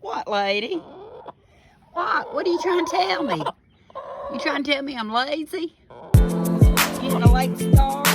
What, lady? What? What are you trying to tell me? You trying to tell me I'm lazy? Getting a late start?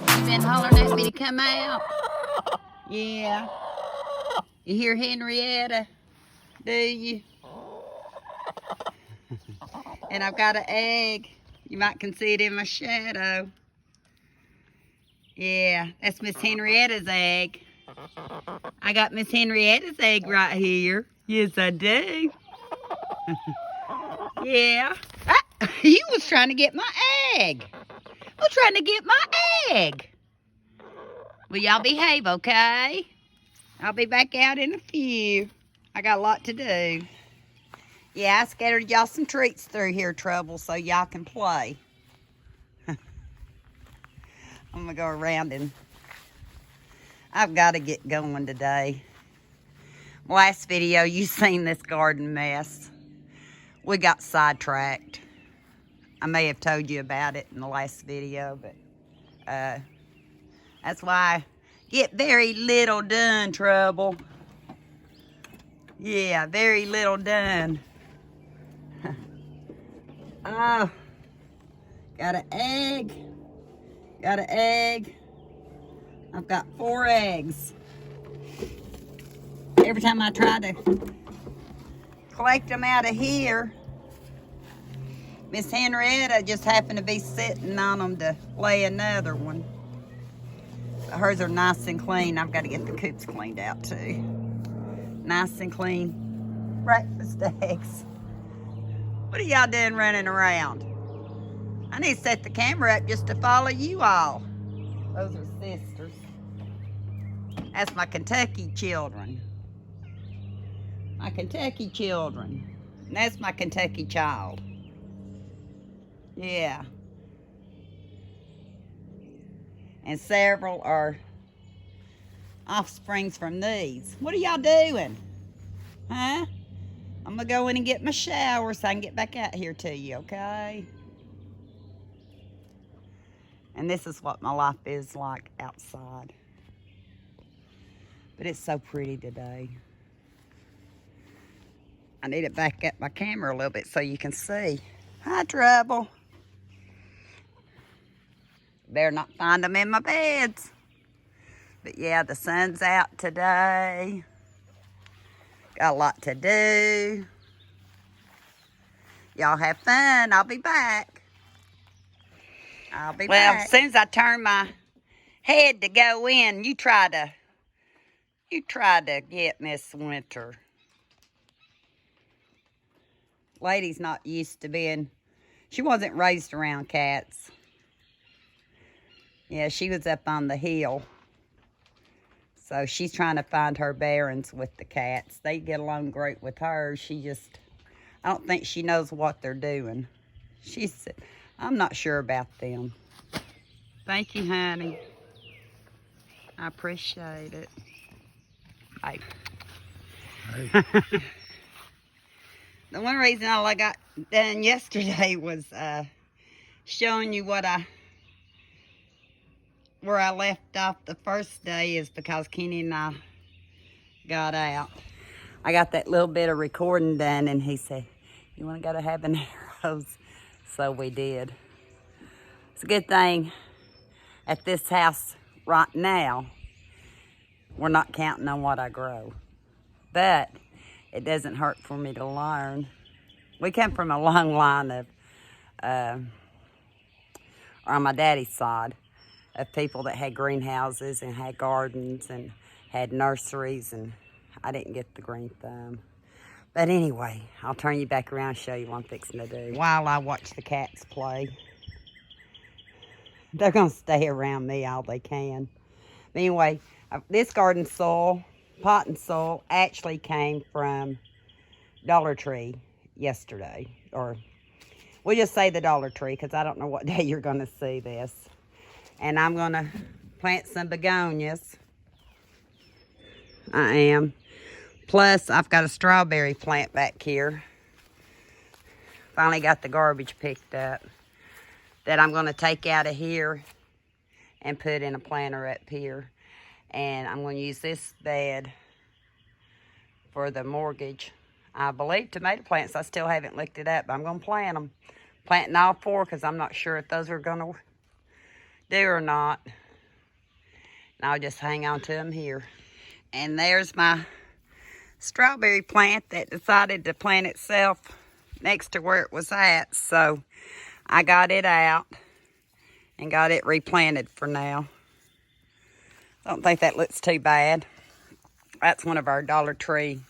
You been hollering at me to come out? Yeah. You hear Henrietta? Do you? And I've got an egg. You might can see it in my shadow. Yeah, that's Miss Henrietta's egg. I got Miss Henrietta's egg right here. Yes, I do. Yeah. Ah, you was trying to get my egg. I was trying to get my egg. Well, y'all behave, okay? I'll be back out in a few. I got a lot to do. Yeah, I scattered y'all some treats through here, Trouble, so y'all can play. I'm gonna go around and I've got to get going today. Last video, you seen this garden mess. We got sidetracked. I may have told you about it in the last video, but that's why I get very little done, Trouble. Yeah, very little done. Oh, got an egg. Got an egg. I've got 4 eggs. Every time I try to collect them out of here, Miss Henrietta just happened to be sitting on them to lay another one. But hers are nice and clean. I've got to get the coops cleaned out too. Nice and clean breakfast eggs. What are y'all doing running around? I need to set the camera up just to follow you all. Those are sisters. That's my Kentucky children. My Kentucky children. And that's my Kentucky child. Yeah. And several are offsprings from these. What are y'all doing? Huh? I'm gonna go in and get my shower so I can get back out here to you, okay? And this is what my life is like outside. But it's so pretty today. I need to back up my camera a little bit so you can see. Hi, Trouble. Better not find them in my beds. But yeah, the sun's out today. Got a lot to do. Y'all have fun. I'll be back. Well, as soon as I turn my head to go in, you try to get Miss Winter. Lady's not used to being, she wasn't raised around cats. Yeah, she was up on the hill. So she's trying to find her bearings with the cats. They get along great with her. She just, I don't think she knows what they're doing. She's, I'm not sure about them. Thank you, honey. I appreciate it. Bye. Hey. The one reason all I got done yesterday was showing you where I left off the first day is because Kenny and I got out. I got that little bit of recording done and he said, you want to go to Habaneros? So we did. It's a good thing at this house right now, we're not counting on what I grow. But it doesn't hurt for me to learn. We come from a long line of, on my daddy's side, of people that had greenhouses and had gardens and had nurseries, and I didn't get the green thumb. But anyway, I'll turn you back around and show you what I'm fixing to do. While I watch the cats play. They're gonna stay around me all they can. But anyway, this garden soil, potting soil, actually came from Dollar Tree yesterday. Or we'll just say the Dollar Tree because I don't know what day you're gonna see this. And I'm gonna plant some begonias. I am. Plus, I've got a strawberry plant back here. Finally got the garbage picked up. That I'm gonna take out of here and put in a planter up here. And I'm gonna use this bed for the mortgage. I believe tomato plants, I still haven't looked it up, but I'm gonna plant them. Planting all 4 because I'm not sure if those are gonna do or not. And I'll just hang on to them here. And there's my strawberry plant that decided to plant itself next to where it was at. So I got it out and got it replanted for now. Don't think that looks too bad. That's one of our Dollar Tree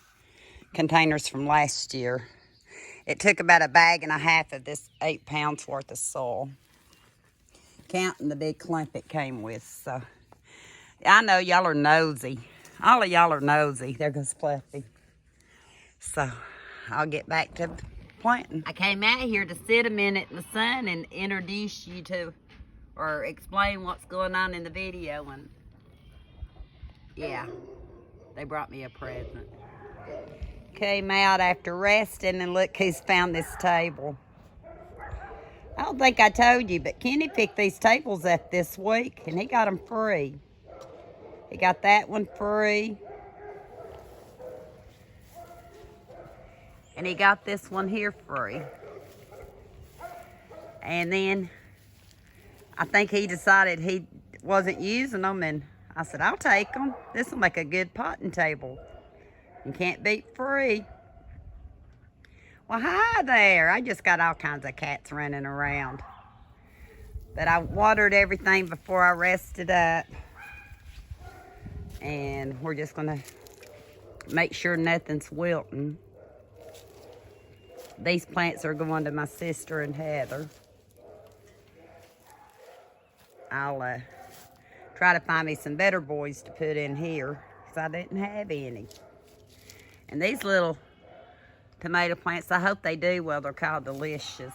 containers from last year. It took about a bag and a half of this 8 pounds worth of soil, counting the big clump it came with. So I know y'all are nosy. All of y'all are nosy. There goes Fluffy. So I'll get back to planting. I came out here to sit a minute in the sun and introduce you to, or explain what's going on in the video. And yeah, they brought me a present. Came out after resting, and look who's found this table. I don't think I told you, but Kenny picked these tables up this week, and he got them free. He got that one free. And he got this one here free. And then I think he decided he wasn't using them, and I said, I'll take them. This will make a good potting table. You can't beat free. Well, hi there. I just got all kinds of cats running around. But I watered everything before I rested up. And we're just gonna make sure nothing's wilting. These plants are going to my sister and Heather. I'll try to find me some better boys to put in here, because I didn't have any. And these little tomato plants, I hope they do well. They're called Delicious.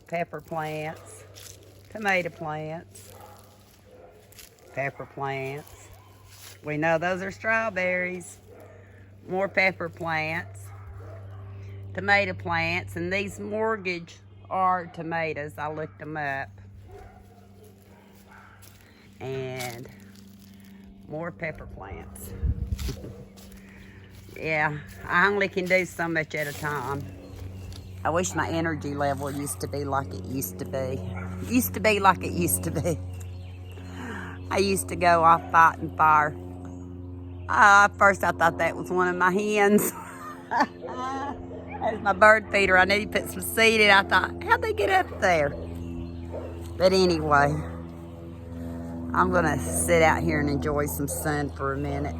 Pepper plants, tomato plants, pepper plants. We know those are strawberries. More pepper plants, tomato plants, and these mortgage are tomatoes. I looked them up. And more pepper plants. Yeah, I only can do so much at a time. I wish my energy level used to be like it used to be. Used to be like it used to be. I used to go off fighting fire. At first I thought that was one of my hens. That's my bird feeder. I need to put some seed in. I thought, how'd they get up there? But anyway, I'm gonna sit out here and enjoy some sun for a minute.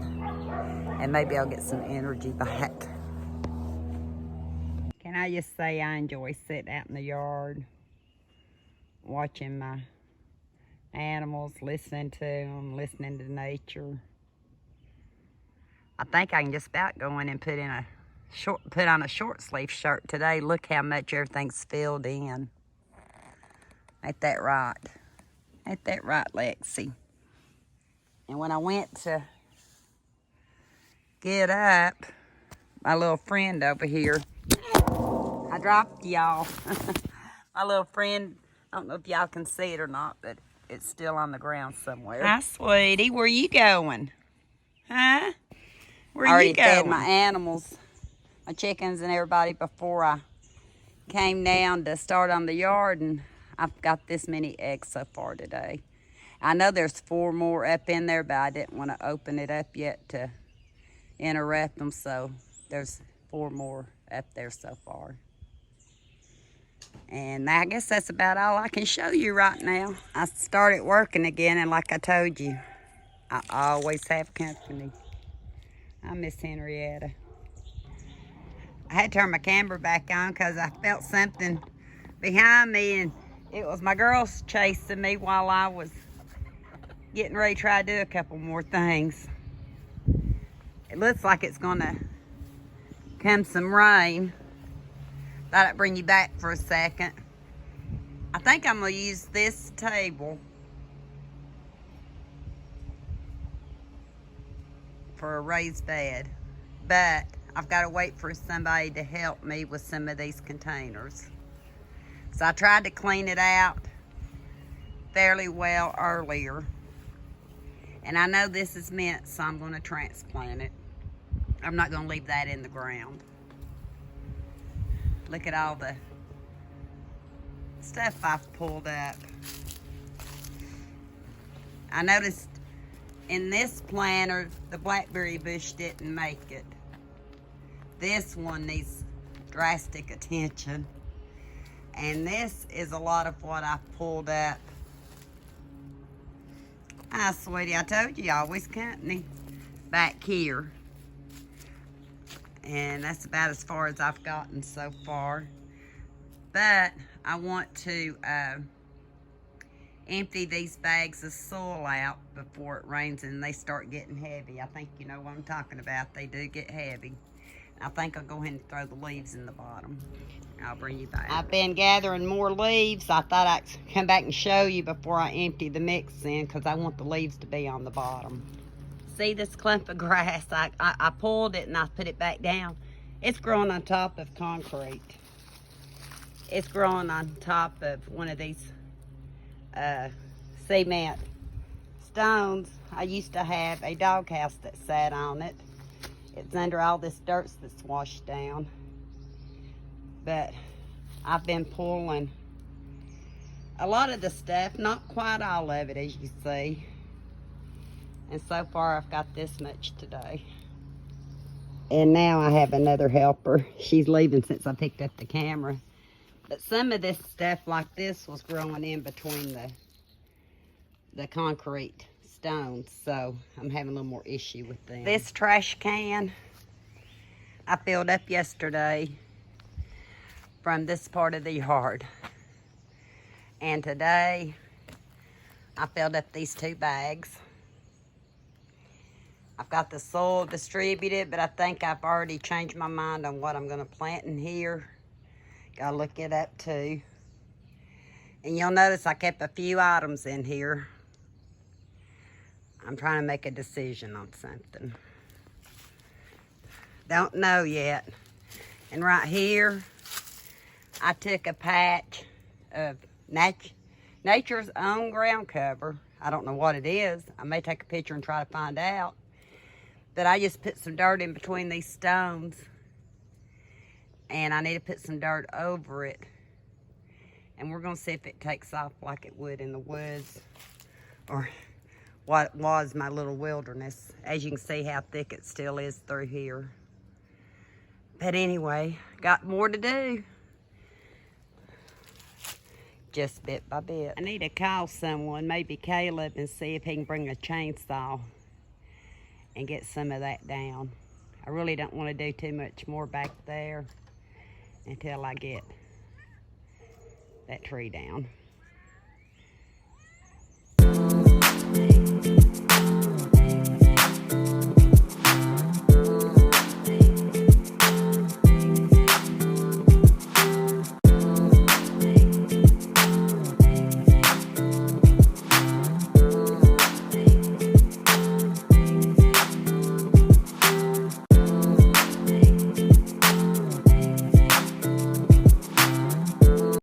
And maybe I'll get some energy back. Can I just say I enjoy sitting out in the yard, watching my animals, listening to them, listening to nature. I think I can just about go in and put on a short sleeve shirt today. Look how much everything's filled in. Ain't that right? Ain't that right, Lexi? And when I went to get up, my little friend over here, I dropped y'all. My little friend, I don't know if y'all can see it or not, but it's still on the ground somewhere. Hi, sweetie. Where you going? Huh? Where you going? I already fed my animals, my chickens and everybody before I came down to start on the yard, and I've got this many eggs so far today. I know there's 4 more up in there, but I didn't want to open it up yet to interrupt them, so there's 4 more up there so far. And I guess that's about all I can show you right now. I started working again, and like I told you, I always have company. I miss Henrietta. I had to turn my camera back on because I felt something behind me, and it was my girls chasing me while I was getting ready to try to do a couple more things. It looks like it's gonna come some rain. Thought I'd bring you back for a second. I think I'm gonna use this table for a raised bed, but I've got to wait for somebody to help me with some of these containers. So I tried to clean it out fairly well earlier, and I know this is mint, so I'm going to transplant it. I'm not going to leave that in the ground. Look at all the stuff I've pulled up. I noticed in this planter, the blackberry bush didn't make it. This one needs drastic attention. And this is a lot of what I pulled up. Ah, sweetie, I told you, always company back here. And that's about as far as I've gotten so far. But I want to empty these bags of soil out before it rains and they start getting heavy. I think you know what I'm talking about. They do get heavy. I think I'll go ahead and throw the leaves in the bottom. I'll bring you back. I've been gathering more leaves. I thought I'd come back and show you before I empty the mix in, because I want the leaves to be on the bottom. See this clump of grass? I pulled it and I put it back down. It's growing on top of concrete. It's growing on top of one of these cement stones. I used to have a doghouse that sat on it. It's under all this dirt that's washed down. But I've been pulling a lot of the stuff, not quite all of it, as you see. And so far I've got this much today. And now I have another helper. She's leaving since I picked up the camera. But some of this stuff like this was growing in between the concrete stones, so I'm having a little more issue with them. This trash can I filled up yesterday from this part of the yard. And today I filled up these 2 bags. I've got the soil distributed, but I think I've already changed my mind on what I'm going to plant in here. Gotta look it up too. And you'll notice I kept a few items in here. I'm trying to make a decision on something. Don't know yet. And right here, I took a patch of nature's own ground cover. I don't know what it is. I may take a picture and try to find out. But I just put some dirt in between these stones. And I need to put some dirt over it. And we're going to see if it takes off like it would in the woods. Or what was my little wilderness. As you can see how thick it still is through here. But anyway, got more to do. Just bit by bit. I need to call someone, maybe Caleb, and see if he can bring a chainsaw and get some of that down. I really don't want to do too much more back there until I get that tree down.